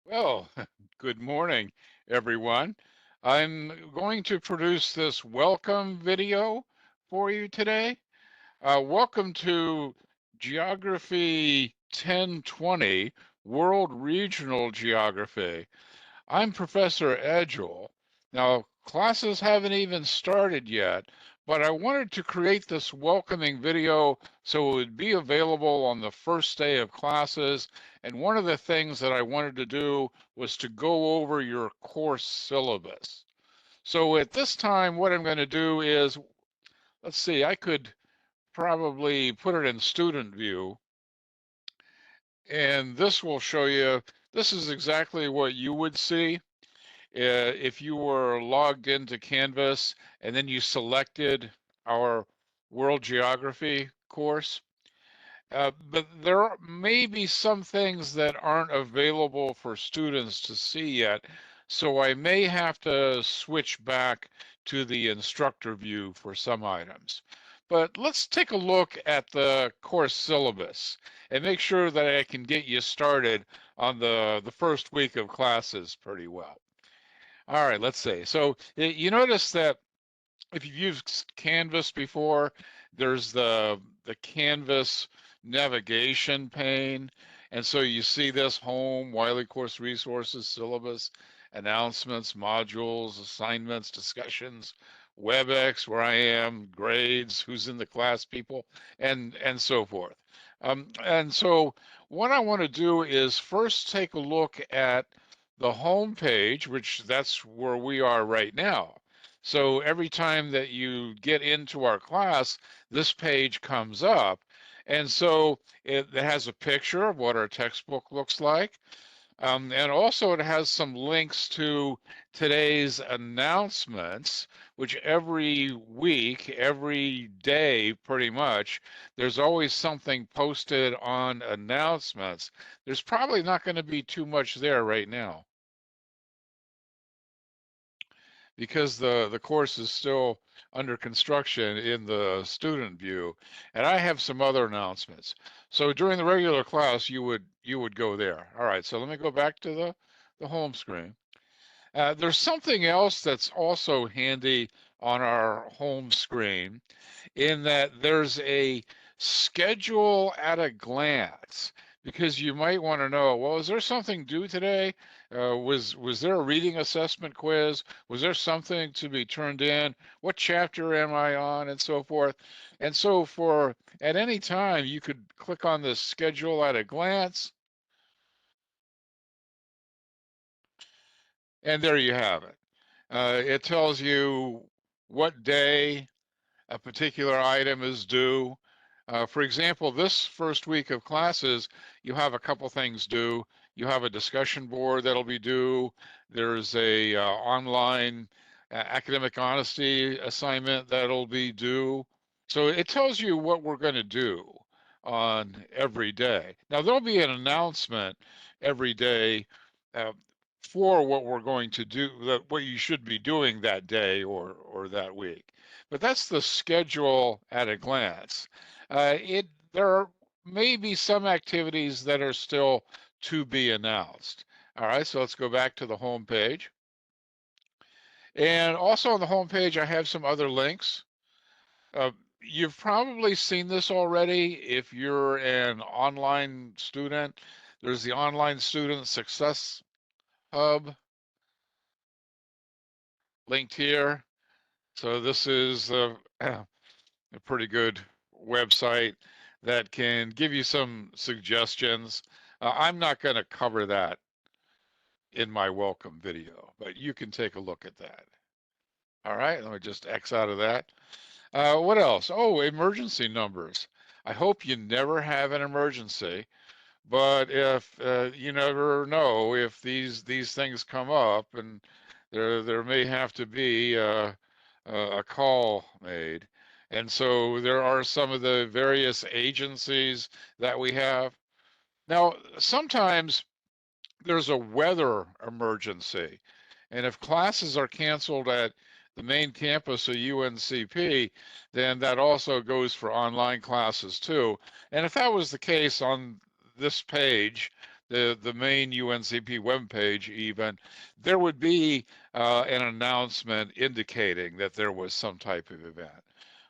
Well, good morning, everyone. I'm going to produce this welcome video for you today. Welcome to Geography 1020, World Regional Geography. I'm Professor Edgell. Now, classes haven't even started yet, but I wanted to create this welcoming video so it would be available on the first day of classes. And one of the things that I wanted to do was to go over your course syllabus. So at this time, what I'm going to do is, let's see, I could probably put it in student view, and this will show you, this is exactly what you would see if you were logged into Canvas and then you selected our world geography course. But there may be some things that aren't available for students to see yet, so I may have to switch back to the instructor view for some items. But let's take a look at the course syllabus and make sure that I can get you started on the first week of classes pretty well. All right, let's see. So you notice that if you've used Canvas before, there's the Canvas navigation pane. And so you see this home, Wiley course resources, syllabus, announcements, modules, assignments, discussions, WebEx, where I am, grades, who's in the class, people, and so forth. And so what I want to do is first take a look at the home page, which that's where we are right now. So every time that you get into our class, this page comes up. And so it has a picture of what our textbook looks like. And also it has some links to today's announcements, which every week, every day, pretty much, there's always something posted on announcements. There's probably not going to be too much there right now, because the course is still under construction in the student view, and I have some other announcements. So during the regular class, you would go there. All right, so let me go back to the home screen. There's something else that's also handy on our home screen, in that there's a schedule at a glance, because you might want to know, well, is there something due today? Was there a reading assessment quiz? Was there something to be turned in? What chapter am I on, and so forth? And so for at any time, you could click on this schedule at a glance, and there you have it. It tells you what day a particular item is due. For example, this first week of classes, you have a couple things due. You have a discussion board that'll be due. There's a online academic honesty assignment that'll be due. So it tells you what we're going to do on every day. Now, there'll be an announcement every day uh, for what we're going to do, what you should be doing that day or that week. But that's the schedule at a glance. There may be some activities that are still to be announced. All right, so let's go back to the home page. And also on the home page, I have some other links. Uh, you've probably seen this already if you're an online student. There's the Online Student Success Hub linked here. So this is a pretty good website that can give you some suggestions. I'm not going to cover that in my welcome video, but you can take a look at that. All right, let me just X out of that. What else? Oh, emergency numbers. I hope you never have an emergency, but if you never know if these things come up, and there may have to be a call made. And so there are some of the various agencies that we have. Now, sometimes there's a weather emergency, and if classes are canceled at the main campus of UNCP, then that also goes for online classes too. And if that was the case on this page, the main UNCP webpage even, there would be an announcement indicating that there was some type of event.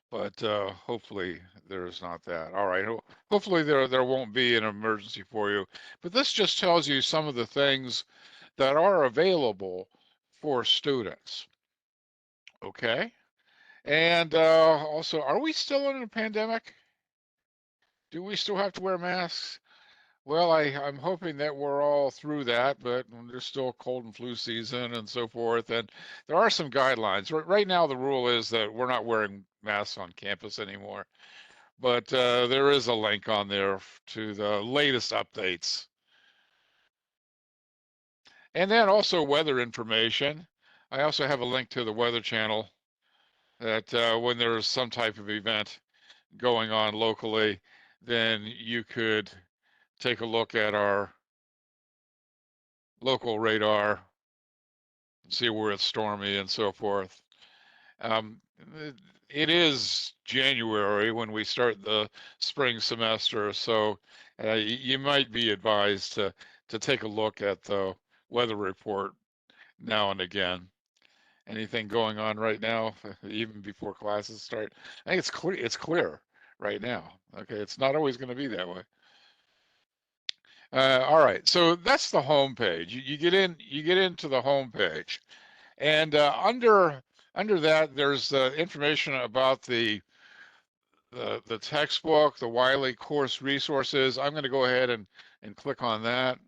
But hopefully there's not that. All right. Hopefully there won't be an emergency for you. But this just tells you some of the things that are available for students. Okay. And also, are we still in a pandemic? Do we still have to wear masks? Well, I'm hoping that we're all through that, but there's still cold and flu season and so forth. And there are some guidelines. Right now, the rule is that we're not wearing masks on campus anymore. But there is a link on there to the latest updates. And then also weather information. I also have a link to the Weather Channel that when there's some type of event going on locally, then you could take a look at our local radar, see where it's stormy and so forth. Um, it is January when we start the spring semester, so you might be advised to take a look at the weather report now and again. Anything going on right now, even before classes start? I think it's clear. It's clear right now. Okay, it's not always going to be that way. All right, so that's the home page. You get in. You get into the home page, and under that, there's information about the textbook, the Wiley course resources. I'm going to go ahead and click on that.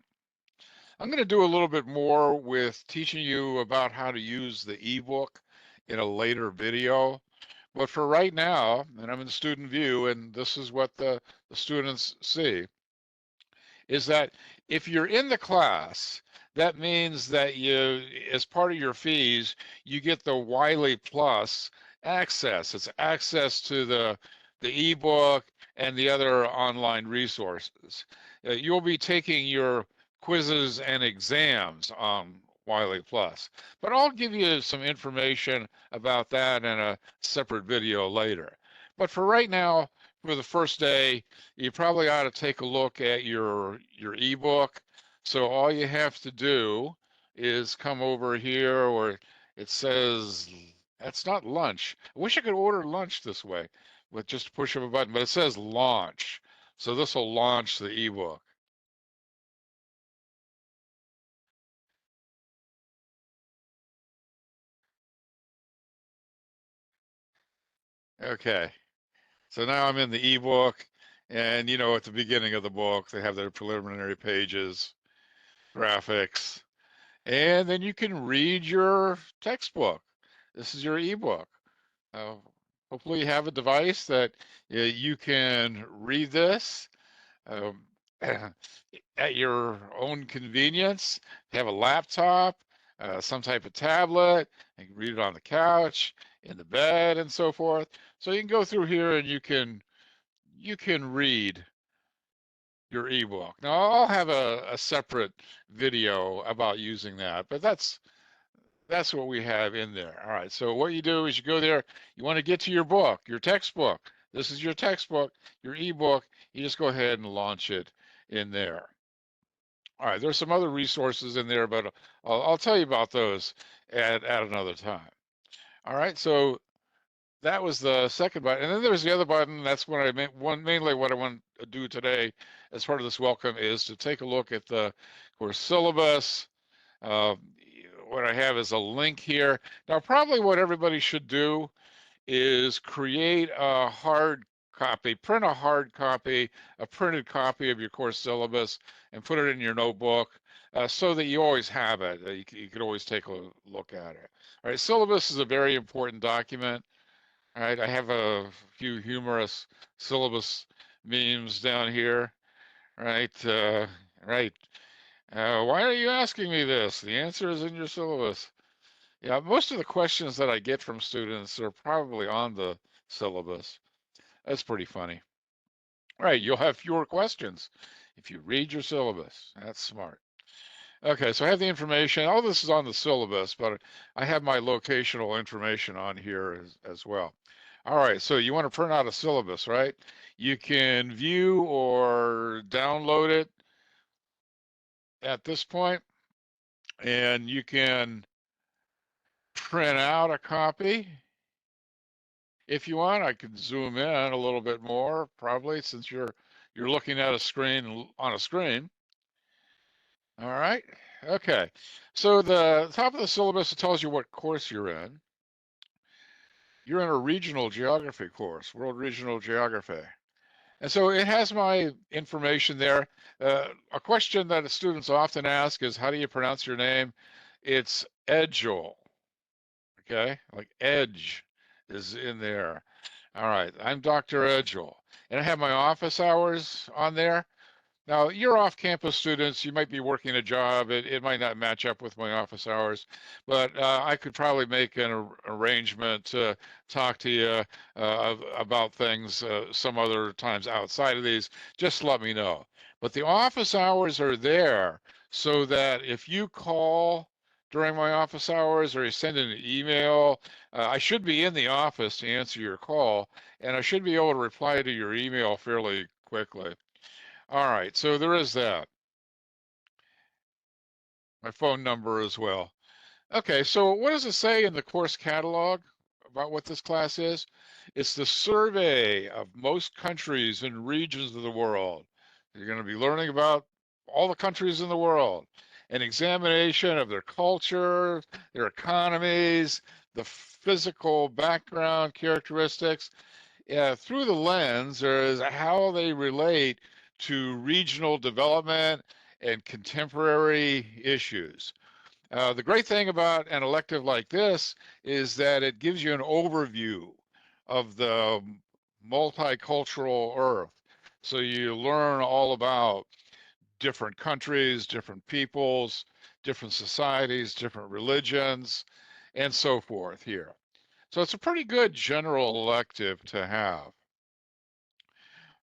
I'm going to do a little bit more with teaching you about how to use the ebook in a later video. But for right now, and I'm in student view, and this is what the students see, is that if you're in the class, that means that you, as part of your fees, you get the Wiley Plus access. It's access to the ebook and the other online resources. You'll be taking your quizzes and exams on Wiley Plus, but I'll give you some information about that in a separate video later. But for right now, for the first day, you probably ought to take a look at your ebook. So all you have to do is come over here where it says, that's not lunch. I wish I could order lunch this way with just a push of a button, but it says launch. So this will launch the ebook. Okay. So now I'm in the ebook, and at the beginning of the book, they have their preliminary pages, graphics, and then you can read your textbook. This is your ebook. Uh, Hopefully you have a device that you can read this um, at your own convenience. You have a laptop, some type of tablet. You can read it on the couch, in the bed, and so forth. So you can go through here and you can read your ebook. Now I'll have a separate video about using that, but that's what we have in there. All right, so what you do is you go there, you want to get to your book, your textbook. This is your textbook, your ebook. You just go ahead and launch it in there. All right, there's some other resources in there, but I'll tell you about those at another time. All right, so that was the second button. And then there's the other button. That's what I meant. Mainly what I want to do today as part of this welcome is to take a look at the course syllabus. Uh, what I have is a link here. Now, probably what everybody should do is create a hard copy, print a hard copy, a printed copy of your course syllabus, and put it in your notebook so that you always have it. You can always take a look at it. All right, syllabus is a very important document. All right, I have a few humorous syllabus memes down here. Right, right. Why are you asking me this? The answer is in your syllabus. Yeah, most of the questions that I get from students are probably on the syllabus. That's pretty funny. All right, you'll have fewer questions if you read your syllabus. That's smart. Okay, so I have the information. All this is on the syllabus, but I have my locational information on here as well. All right, so you want to print out a syllabus, right? You can view or download it at this point, and you can print out a copy if you want. I could zoom in a little bit more, probably, since you're looking at a screen on a screen. All right. Okay. So the top of the syllabus, it tells you what course you're in. You're in a regional geography course, world regional geography. And so it has my information there. A question that students often ask is, how do you pronounce your name? It's Edgell. Okay, like Edge is in there. All right, I'm Dr. Edgell, and I have my office hours on there. Now, you're off-campus students. You might be working a job. It might not match up with my office hours, but I could probably make an arrangement to talk to you about things some other times outside of these. Just let me know. But the office hours are there so that if you call during my office hours or you send an email, I should be in the office to answer your call, and I should be able to reply to your email fairly quickly. All right, so there is that. My phone number as well. Okay, so what does it say in the course catalog about what this class is? It's the survey of most countries and regions of the world. You're going to be learning about all the countries in the world, an examination of their culture, their economies, the physical background characteristics, through the lens is how they relate to regional development and contemporary issues. The great thing about an elective like this is that it gives you an overview of the multicultural earth. So you learn all about different countries, different peoples, different societies, different religions, and so forth here. So it's a pretty good general elective to have.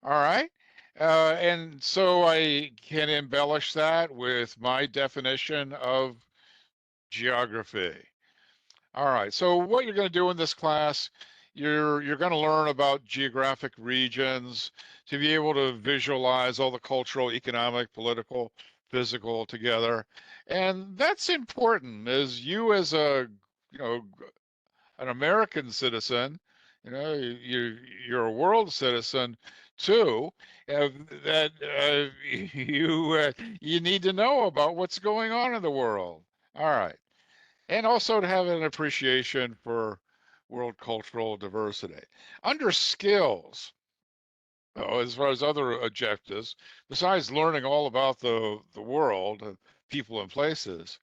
All right. And so I can embellish that with my definition of geography. All right. So what you're going to do in this class, you're going to learn about geographic regions to be able to visualize all the cultural, economic, political, physical together. And that's important as you as a, you know, an American citizen, you know, you're a world citizen too. Uh, that you need to know about what's going on in the world. All right, and also to have an appreciation for world cultural diversity. Under skills, as far as other objectives, besides learning all about the world, people and places,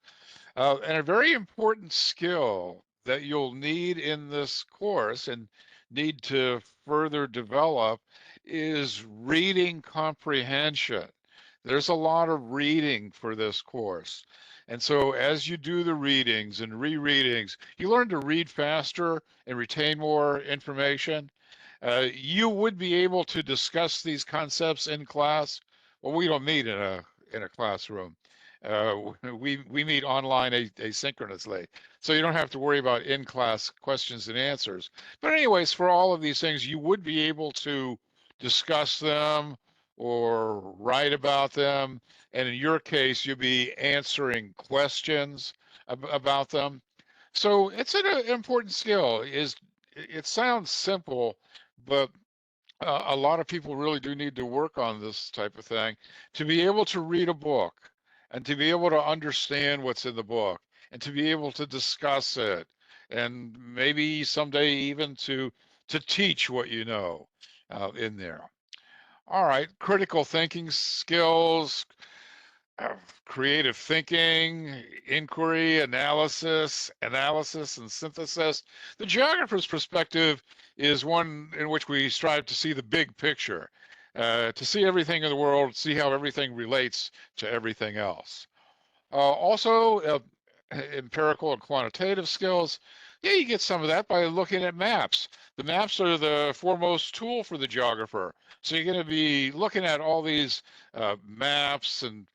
and a very important skill that you'll need in this course and need to further develop is reading comprehension. There's a lot of reading for this course. And so as you do the readings and rereadings, you learn to read faster and retain more information. You would be able to discuss these concepts in class. Well, we don't meet in a classroom. We meet online asynchronously, so you don't have to worry about in-class questions and answers. But anyways, for all of these things, you would be able to discuss them or write about them, and in your case, you'll be answering questions about them. So it's an important skill. It sounds simple, but a lot of people really do need to work on this type of thing to be able to read a book and to be able to understand what's in the book and to be able to discuss it and maybe someday even to teach what you know in there. All right, critical thinking skills, uh, creative thinking, inquiry, analysis and synthesis. The geographer's perspective is one in which we strive to see the big picture, to see everything in the world, see how everything relates to everything else. Also, empirical and quantitative skills. Yeah, you get some of that by looking at maps. The maps are the foremost tool for the geographer. So you're going to be looking at all these maps and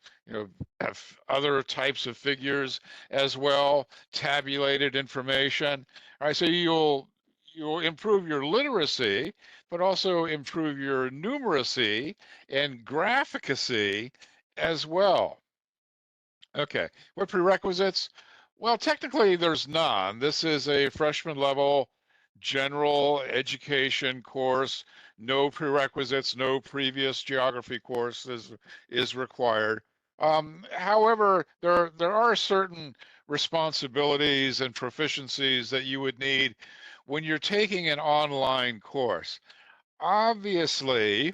have other types of figures as well, tabulated information. All right, so you'll improve your literacy, but also improve your numeracy and graphicacy as well. Okay, what prerequisites? Well, technically there's none. This is a freshman level general education course. No prerequisites, no previous geography course is required. However, there are certain responsibilities and proficiencies that you would need when you're taking an online course. Obviously,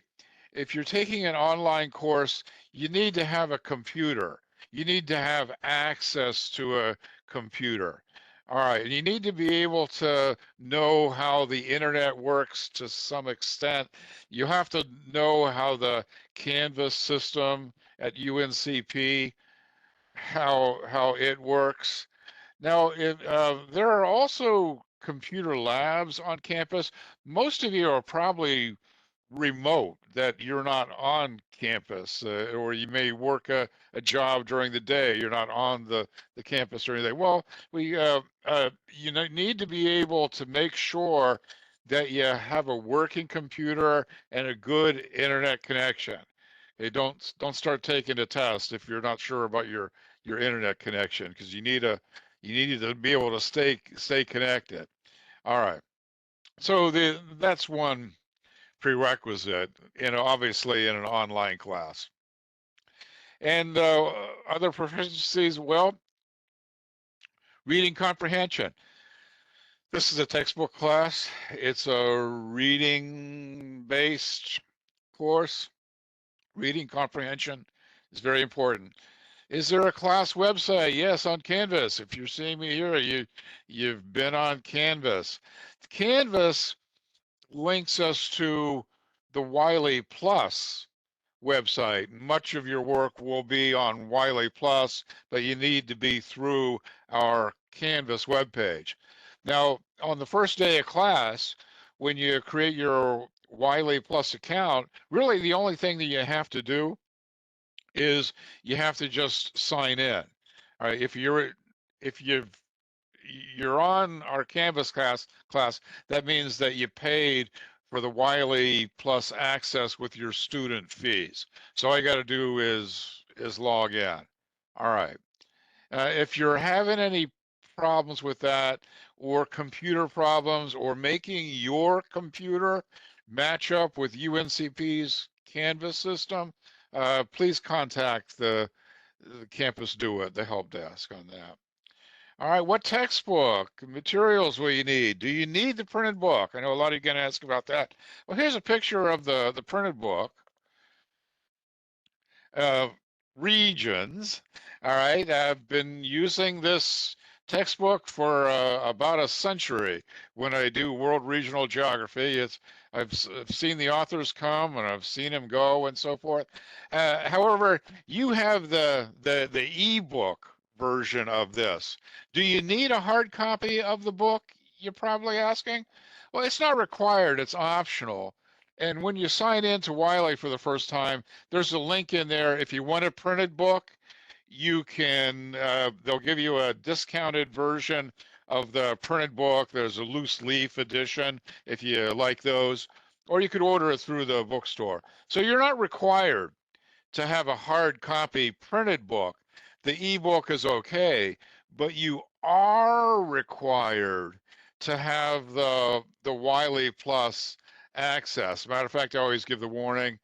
if you're taking an online course, you need to have a computer. You need to have access to a computer. All right, and you need to be able to know how the internet works to some extent. You have to know how the Canvas system at UNCP, how it works. Now, there are also computer labs on campus. Most of you are probably remote, that you're not on campus, or you may work a job during the day. You're not on the campus or anything. Well, you need to be able to make sure that you have a working computer and a good internet connection. Hey, don't start taking a test if you're not sure about your internet connection, because you need to be able to stay connected. All right. So that's one prerequisite, obviously in an online class. And other proficiencies, well, reading comprehension. This is a textbook class. It's a reading-based course. Reading comprehension is very important. Is there a class website? Yes, on Canvas. If you're seeing me here, you've been on Canvas. Canvas links us to the Wiley Plus website. Much of your work will be on Wiley Plus, but you need to be through our Canvas webpage. Now, on the first day of class, when you create your Wiley Plus account, really the only thing that you have to do is you have to just sign in. All right, if you're on our Canvas class, that means that you paid for the Wiley Plus access with your student fees. So all you got to do is log in. All right. If you're having any problems with that, or computer problems, or making your computer match up with UNCP's Canvas system, please contact the Campus Do It, the help desk on that. All right, what textbook materials will you need? Do you need the printed book? I know a lot of you are going to ask about that. Well, here's a picture of the printed book. uh, Regions. All right, I've been using this textbook for about a century. When I do world regional geography, I've seen the authors come and I've seen them go and so forth. However, you have the ebook version of this. Do you need a hard copy of the book? You're probably asking. Well, it's not required, it's optional. And when you sign in to Wiley for the first time, there's a link in there. If you want a printed book, you can, they'll give you a discounted version of the printed book. There's a loose leaf edition if you like those, or you could order it through the bookstore. So you're not required to have a hard copy printed book. The ebook is okay, but you are required to have the Wiley Plus access. Matter of fact, I always give the warning,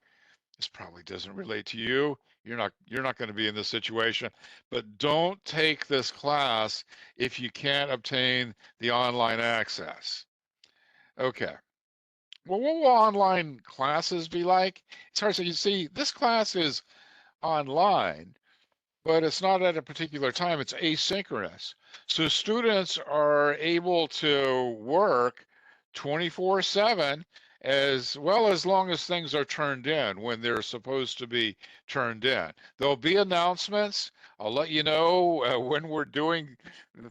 this probably doesn't relate to you. You're not going to be in this situation, but don't take this class if you can't obtain the online access. Okay. Well, what will online classes be like? It's hard. So you see, this class is online, but it's not at a particular time. It's asynchronous. So students are able to work 24/7, as well as long as things are turned in when they're supposed to be turned in. There'll be announcements. I'll let you know when we're doing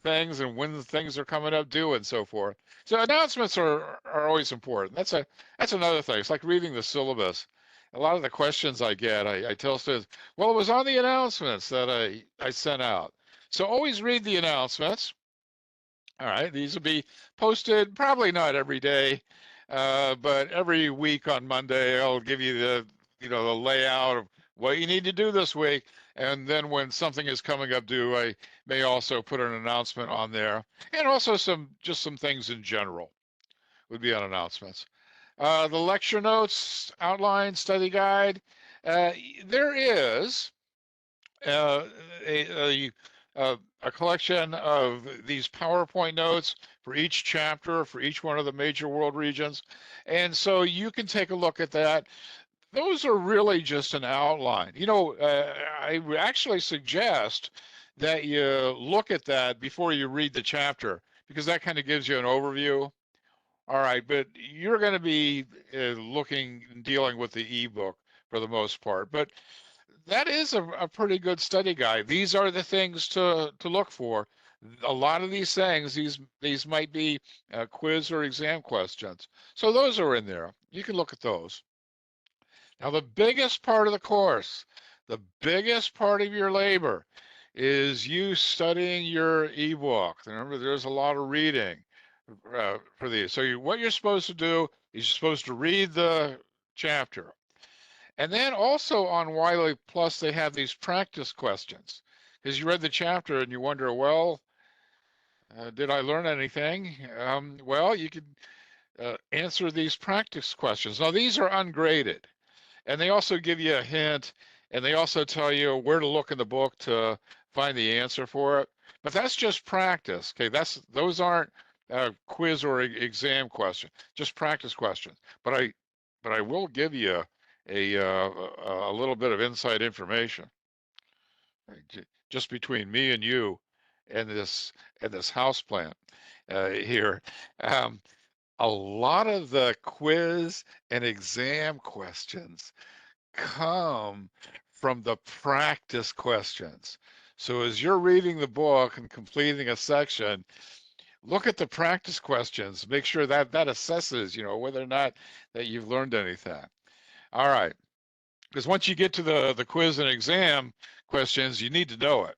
things and when the things are coming up due and so forth. So announcements are always important. That's another thing. It's like reading the syllabus. A lot of the questions I get, I tell students, well, it was on the announcements that I sent out. So always read the announcements. All right, these will be posted probably not every day, but every week on Monday, I'll give you the layout of what you need to do this week. And then when something is coming up due, I may also put an announcement on there, and also just some things in general would be on announcements. The lecture notes, outline, study guide. Uh, there is uh, a, a collection of these PowerPoint notes for each chapter, for each one of the major world regions. And so you can take a look at that. Those are really just an outline. I would actually suggest that you look at that before you read the chapter, because that kind of gives you an overview. All right, but you're going to be looking and dealing with the ebook for the most part. But that is a pretty good study guide. These are the things to look for. A lot of these things, these might be quiz or exam questions. So those are in there. You can look at those. Now, the biggest part of the course, the biggest part of your labor is you studying your ebook. Remember, there's a lot of reading for these. So what you're supposed to do is you're supposed to read the chapter. And then also on Wiley Plus, they have these practice questions. Because you read the chapter and you wonder, well, did I learn anything? Well, you can answer these practice questions. Now, these are ungraded, and they also give you a hint, and they also tell you where to look in the book to find the answer for it. But that's just practice. Okay, those aren't quiz or exam questions, just practice questions. But I will give you a little bit of inside information just between me and you and this house plant here. Um, a lot of the quiz and exam questions come from the practice questions. So as you're reading the book and completing a section, look at the practice questions. Make sure that that assesses, whether or not that you've learned anything. All right. Because once you get to the quiz and exam questions, you need to know it.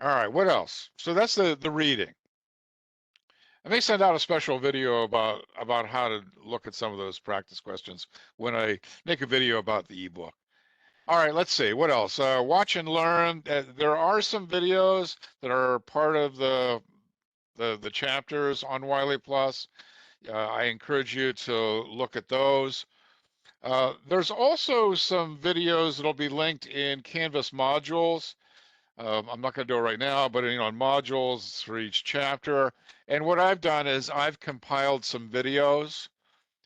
All right, what else? So that's the reading. I may send out a special video about how to look at some of those practice questions when I make a video about the ebook. All right, let's see, what else? Watch and learn. There are some videos that are part of the chapters on Wiley Plus. I encourage you to look at those. There's also some videos that'll be linked in Canvas modules. I'm not going to do it right now, but on modules for each chapter. And what I've done is I've compiled some videos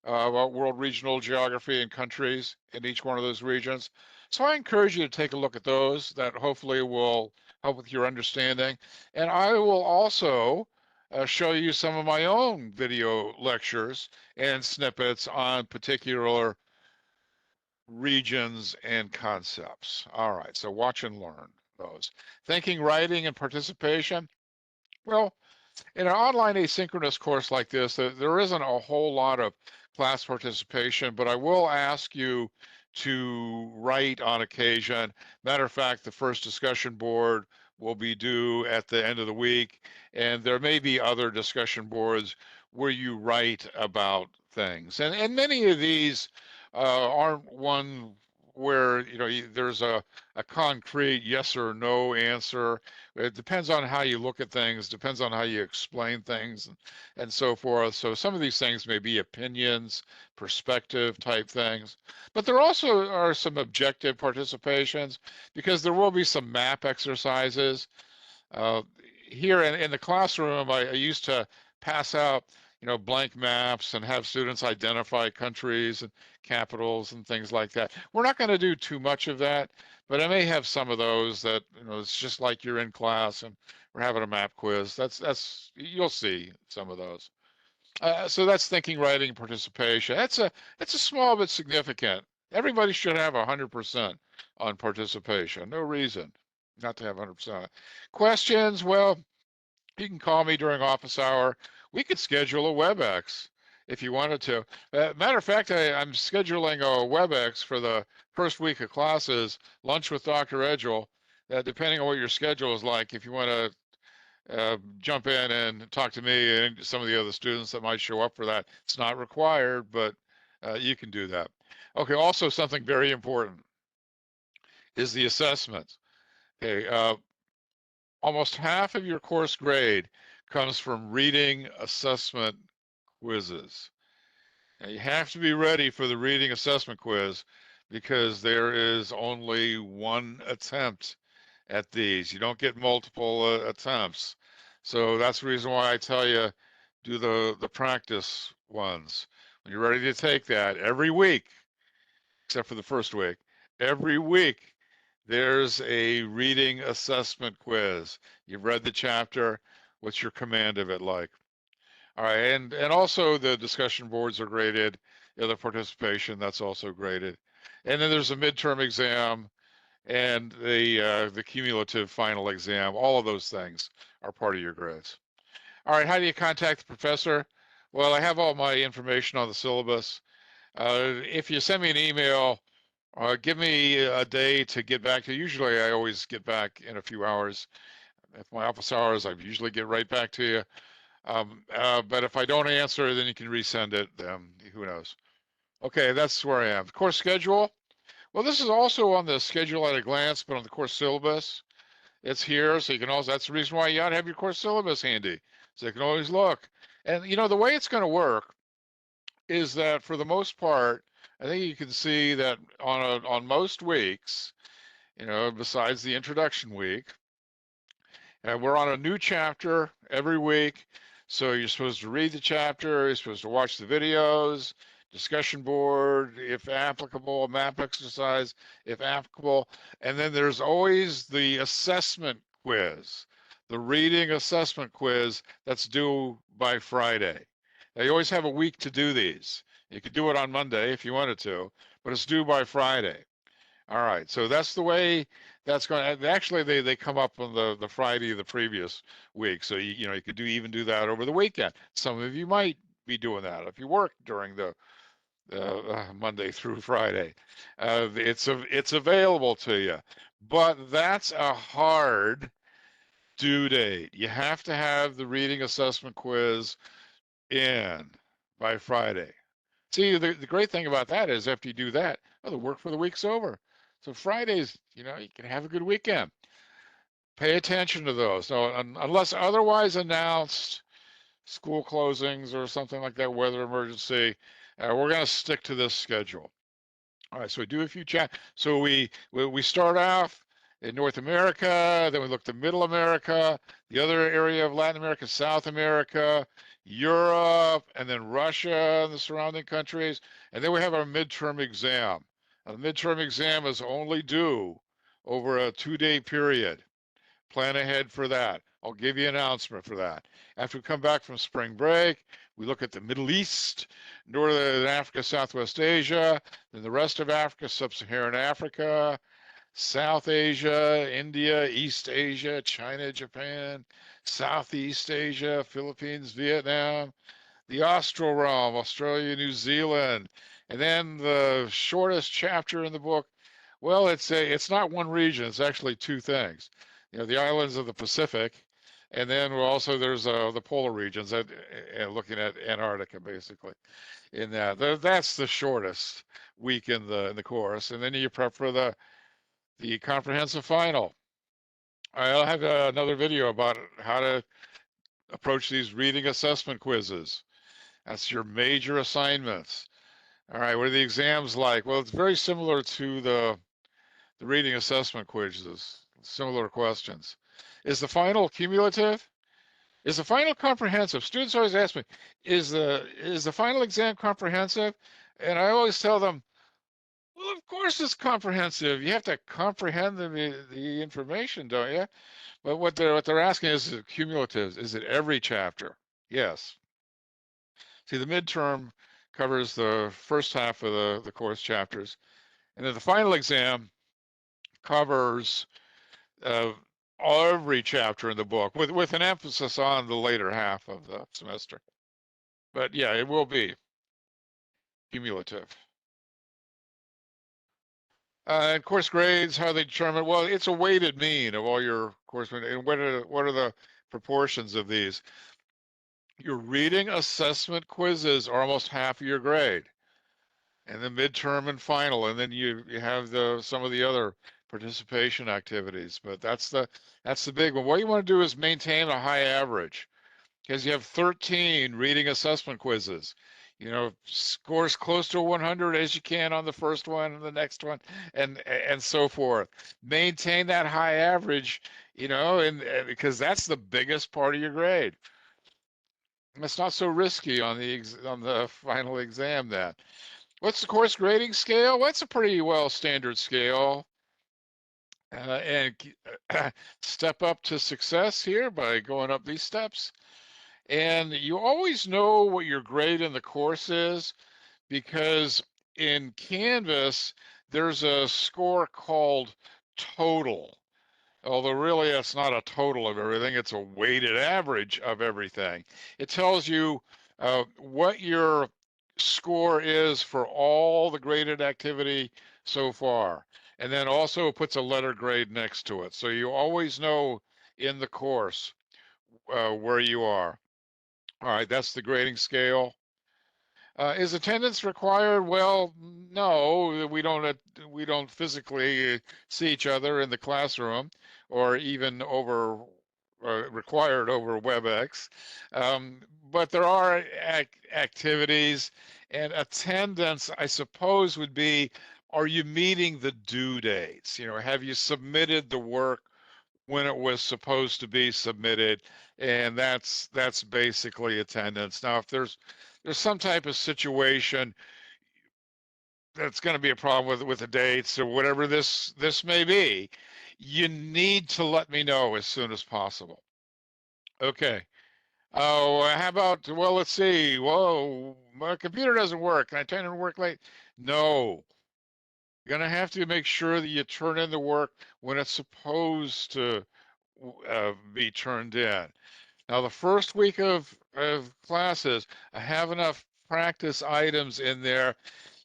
about world regional geography and countries in each one of those regions. So I encourage you to take a look at those. That hopefully will help with your understanding. And I will also show you some of my own video lectures and snippets on particular regions and concepts. All right, so watch and learn those. Thinking, writing, and participation. Well, in an online asynchronous course like this, there isn't a whole lot of class participation, but I will ask you to write on occasion. Matter of fact, the first discussion board will be due at the end of the week, and there may be other discussion boards where you write about things. And many of these aren't one where there's a concrete yes or no answer. It depends on how you look at things, depends on how you explain things, and so forth. So some of these things may be opinions, perspective type things, but there also are some objective participations because there will be some map exercises. Uh, Here in the classroom, I used to pass out blank maps and have students identify countries and capitals and things like that. We're not going to do too much of that, but I may have some of those that it's just like you're in class and we're having a map quiz. That's you'll see some of those. So that's thinking, writing, participation. It's a small but significant. Everybody should have 100% on participation. No reason not to have 100%. Questions? Well, you can call me during office hour. We could schedule a WebEx if you wanted to. Matter of fact, I'm scheduling a WebEx for the first week of classes, lunch with Dr. Edgell. Depending on what your schedule is like, if you want to jump in and talk to me and some of the other students that might show up for that, it's not required, but you can do that. Okay, also something very important. is the assessment. Okay, almost half of your course grade comes from reading assessment quizzes. Now, you have to be ready for the reading assessment quiz because there is only one attempt at these. You don't get multiple attempts. So that's the reason why I tell you do the practice ones. When you're ready to take that every week, except for the first week, every week there's a reading assessment quiz. You've read the chapter. What's your command of it like? All right, and also the discussion boards are graded. The other participation, that's also graded. And then there's a midterm exam and the cumulative final exam. All of those things are part of your grades. All right, how do you contact the professor? Well, I have all my information on the syllabus. If you send me an email, give me a day to get back to you. Usually I always get back in a few hours. At my office hours, I usually get right back to you. But if I don't answer, then you can resend it. Who knows? Okay, that's where I am. The course schedule. Well, this is also on the schedule at a glance, but on the course syllabus. It's here, so you can also, that's the reason why you ought to have your course syllabus handy, so you can always look. And you know, the way it's going to work is that for the most part, I think you can see that on most weeks, you know, besides the introduction week, we're on a new chapter every week. So you're supposed to read the chapter, you're supposed to watch the videos, discussion board, if applicable, map exercise, if applicable. And then there's always the assessment quiz, the reading assessment quiz that's due by Friday. Now, you always have a week to do these. You could do it on Monday if you wanted to, but it's due by Friday. All right, so that's the way that's going. Actually, they come up on the Friday of the previous week, so you know you could even do that over the weekend. Some of you might be doing that if you work during the Monday through Friday. It's available to you, but that's a hard due date. You have to have the reading assessment quiz in by Friday. See, the great thing about that is after you do that, oh, the work for the week's over. So Fridays, you know, you can have a good weekend. Pay attention to those. So unless otherwise announced, school closings or something like that, weather emergency, we're going to stick to this schedule. All right, so we do a few chat. So we start off in North America, then we look to Middle America, the other area of Latin America, South America, Europe, and then Russia and the surrounding countries. And then we have our midterm exam. Now, the midterm exam is only due over a 2-day period. Plan ahead for that. I'll give you an announcement for that. After we come back from spring break, we look at the Middle East, Northern Africa, Southwest Asia, then the rest of Africa, Sub-Saharan Africa, South Asia, India, East Asia, China, Japan, Southeast Asia, Philippines, Vietnam, the Austral realm, Australia, New Zealand, and then the shortest chapter in the book. Well, it's not one region. It's actually two things. You know, the islands of the Pacific, and then there's the polar regions. Looking at Antarctica, basically. In that's the shortest week in the course, and then you prep for the comprehensive final. I'll have another video about how to approach these reading assessment quizzes. That's your major assignments. All right, what are the exams like? Well, it's very similar to the reading assessment quizzes, similar questions. Is the final cumulative? Is the final comprehensive? Students always ask me, is the final exam comprehensive? And I always tell them, well, of course it's comprehensive. You have to comprehend the information, don't you? But what they're asking is it cumulative? Is it every chapter? Yes. See, the midterm covers the first half of the course chapters, and then the final exam covers every chapter in the book with an emphasis on the later half of the semester. But yeah, it will be cumulative. And course grades, how they determine, well, it's a weighted mean of all your course, and what are the proportions of these? Your reading assessment quizzes are almost half of your grade, and the midterm and final, and then you have some of the other participation activities. But that's the big one. What you want to do is maintain a high average, because you have 13 reading assessment quizzes. Scores close to 100 as you can on the first one and the next one, and so forth. Maintain that high average, and because that's the biggest part of your grade. It's not so risky on the final exam. That. What's the course grading scale? Well, it's a pretty well standard scale. And step up to success here by going up these steps. And you always know what your grade in the course is, because in Canvas, there's a score called total. Although really it's not a total of everything, it's a weighted average of everything. It tells you what your score is for all the graded activity so far. And then also puts a letter grade next to it. So you always know in the course where you are. All right, that's the grading scale. Is attendance required? Well, no, we don't physically see each other in the classroom, or even required over WebEx. But there are activities, and attendance, I suppose, would be: are you meeting the due dates? Have you submitted the work when it was supposed to be submitted? And that's basically attendance. Now, if there's some type of situation that's going to be a problem with the dates or whatever this may be, you need to let me know as soon as possible. Okay. Oh, how about, well, let's see. Whoa, my computer doesn't work. Can I turn in work late? No. You're going to have to make sure that you turn in the work when it's supposed to be turned in. Now, the first week of classes, I have enough practice items in there.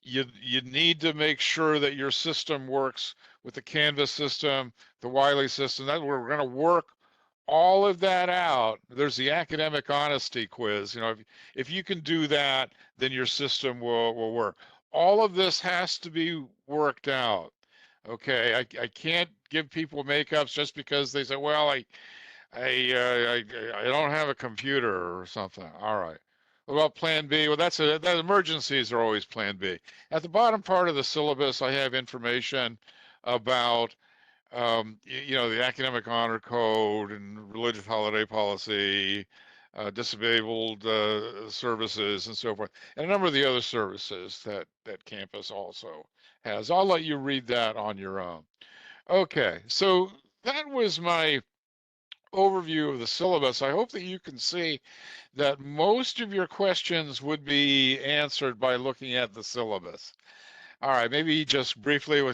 You need to make sure that your system works with the Canvas system, the Wiley system. That we're going to work all of that out. There's the academic honesty quiz. If you can do that, then your system will work. All of this has to be worked out. Okay, I can't give people makeups just because they say, well, I don't have a computer or something. All right. What about plan B? Well, that emergencies are always plan B. At the bottom part of the syllabus, I have information about the academic honor code and religious holiday policy, disabled services, and so forth, and a number of the other services that campus also has. I'll let you read that on your own. Okay, so that was my overview of the syllabus. I hope that you can see that most of your questions would be answered by looking at the syllabus. All right, maybe just briefly we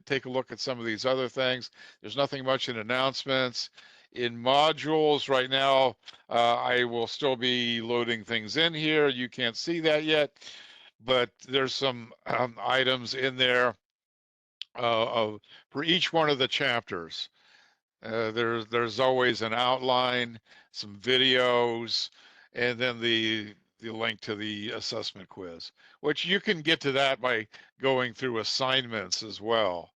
take a look at some of these other things. There's nothing much in announcements. In modules right now, I will still be loading things in here. You can't see that yet, but there's some items in there for each one of the chapters. There's always an outline, some videos, and then the link to the assessment quiz, which you can get to that by going through assignments as well.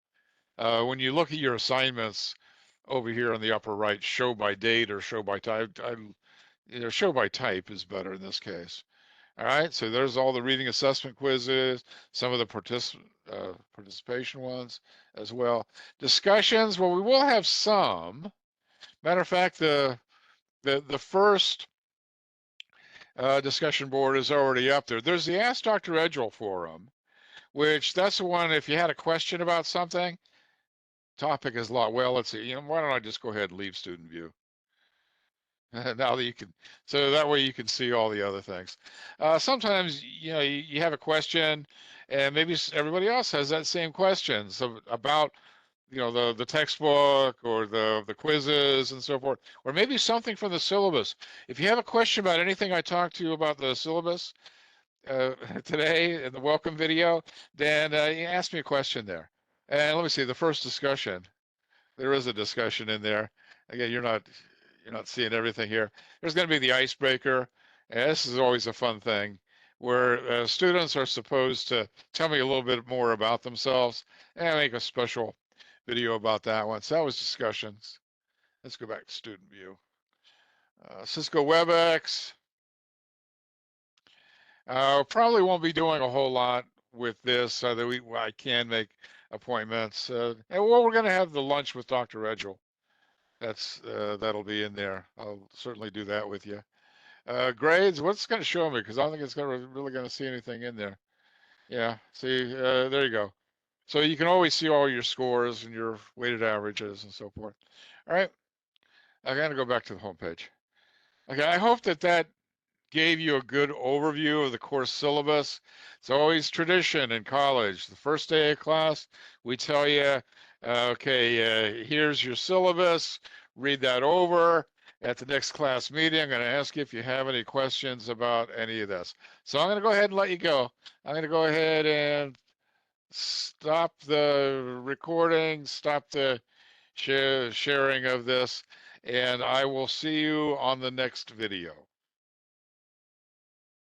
When you look at your assignments over here on the upper right, show by date or show by type, show by type is better in this case. All right, so there's all the reading assessment quizzes, some of the participation ones as well. Discussions, well, we will have some. Matter of fact, the first discussion board is already up there. There's the Ask Dr. Edgell forum, which that's the one, if you had a question about something, topic is law. Well, let's see, why don't I just go ahead and leave student view? Now that you can, so that way you can see all the other things. Sometimes, you have a question and maybe everybody else has that same question. So about, the textbook or the quizzes and so forth, or maybe something from the syllabus. If you have a question about anything I talked to you about the syllabus today in the welcome video, then you ask me a question there. And let me see, the first discussion. There is a discussion in there. Again, you're not seeing everything here. There's going to be the icebreaker, and this is always a fun thing, where students are supposed to tell me a little bit more about themselves and make a special video about that one. So that was discussions. Let's go back to student view. Cisco WebEx. Probably won't be doing a whole lot with this, so that I can make appointments. And well, we're going to have the lunch with Dr. Edgell. That'll be in there. I'll certainly do that with you. Grades. What's going to show me? Because I don't think it's really going to see anything in there. Yeah. See, there you go. So you can always see all your scores and your weighted averages and so forth. All right. I got to go back to the home page. Okay. I hope that gave you a good overview of the course syllabus. It's always tradition in college. The first day of class, we tell you, okay, here's your syllabus. Read that over. At the next class meeting, I'm going to ask you if you have any questions about any of this. So I'm going to go ahead and let you go. I'm going to go ahead and stop the recording, stop the sharing of this, and I will see you on the next video.